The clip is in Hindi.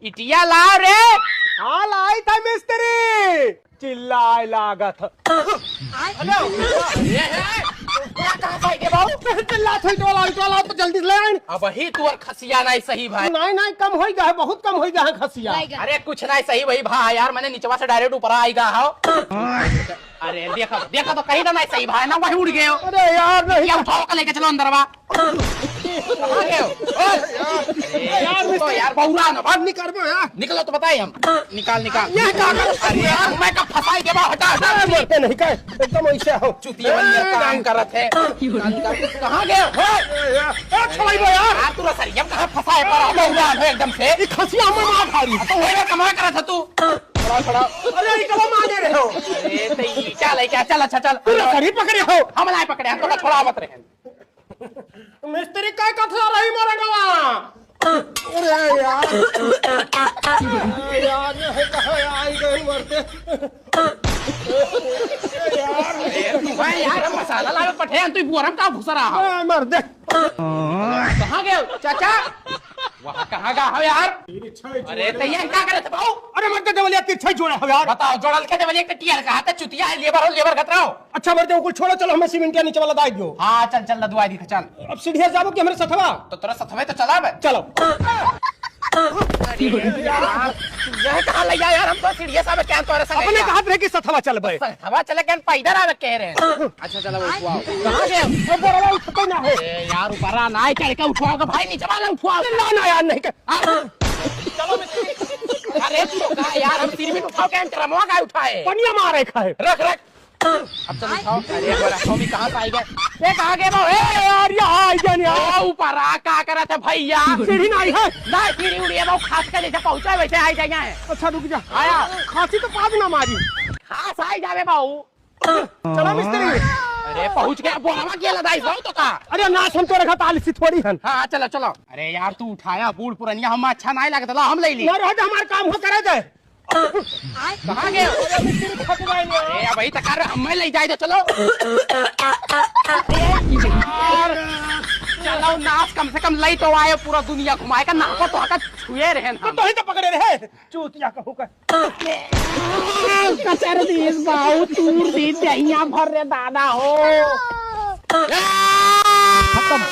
इटिया लाओ रे। हाँ लाई था मिस्त्री, चिल्लाए लागत। चिल्ला थी टोला तो जल्दी ले आइन। अब ही तू और खसिया नहीं सही भाई। नहीं नहीं कम हो गया है, बहुत कम हो गया है खसिया। अरे कुछ नहीं सही वही भाई यार, मैंने नीचवा से डायरेक्ट ऊपर आएगा हो। अरे देखा देखा तो कहीं तो नहीं सही भाई ना, वही उड़ गए हो। अरे यार नहीं या उठाओ का लेके चलो अंदर वा। कहाँ गए हो? यार बहुरा ना भाग निकल यार। निकलो तो बताइए हम। निकाल निकाल। ये क्या कर? अरे यार मैं कब फंसाई के बाद हटा हटा। मरते नहीं का एकदम ऐसे हो। चुतिया वाली काम करत है। कहाँ गए हो? छलाई बो यार। यार तू सरियम कहाँ फंसाए पर बहुरा है एकदम से। ये खसिया में मार खारी। तो वही कमा करा था तू। खड़ा खड़ा। अरे ये कब मांगे रहे हो? अरे तो ये क्या ले क्या, चल अच्छा चल। कड़ी पकड़े हो। हम नहीं पकड़े हैं, थोड़ा छोड़ा मत रहे। मिस्त्री काय कथा रही मोरे गवा। अरे यार यार ये कहाँ आई गए मरते। भाई यार हम मसाला लावे पठे हैं, तू बुआरम का घुस रहा हो। मर दे। कहाँ गए हो चाचा? वहाँ कहाँ गया हो यार? अरे तो ये क्या करे थे बाबू? अरे मत देवलिया तिरछा जोड़ा हो यार। बताओ जोड़ल के देवलिया के टियर कहा था, चुतिया है, लेबर हो लेबर खतरा हो। अच्छा मर दे कुल छोड़ो, चलो हमें सीमेंट नीचे वाला दाई दो। हाँ चल चल दुआ दी चल। अब सीढ़िया जाबो कि हमारे सथवा। तो तेरा सथवे तो चला बे। चलो यह कहाँ ले यार, हम तो सीढ़िया साहब क्या तोरे संग अपने हाथ रहे कि सथवा चल बे। हवा चले क्या पैदल आवे कह रहे हैं। अच्छा चलो उठवाओ। कहाँ गए? वो बोरा उठते ना है। यार ऊपर आ ना चढ़ के उठवाओगे भाई, नीचे वाला उठवाओ। ना ना यार नहीं चलो मिस्त्री। अरे तू तो कहा यार हम सिर में उठाओ क्या, ड्रमवा का उठाए। पनिया मारे खाए। रख रख। अब चलो उठाओ। अरे बड़ा स्वामी कहाँ से आई गए? ये कहाँ गए भाऊ? ए यार ये आई जान यार। ऊपर आ क्या करा था भैया? सीढ़ी नहीं है। ना सीढ़ी उड़ी है भाऊ, खास कर जैसे पहुंचा वैसे आई जाए। अच्छा रुक जा। आया खांसी तो पाद ना मारी। खास आई जावे भाऊ। चलो मिस्त्री। अरे पहुंच गया, बोलवा किया लदाई भाऊ तो का। अरे नाश हम तो रखा ताली सी थोड़ी है। हाँ चलो चलो। अरे यार तू उठाया बूढ़ पुरनिया, हम अच्छा नहीं लगता ला, हम ले ली। ना रह हमारा काम हो करे दे। कहाँ गए? अरे भाई तकार हमें ले जाए तो चलो। चलो नाश कम से कम लई तो आए, पूरा दुनिया घुमाए का नाको तो आका छुए रहे हम। तो ही तो पकड़े रहे चूतिया का होकर। कचर दीस बाऊ तूर दी दहिया भर रे दादा हो। खत्म।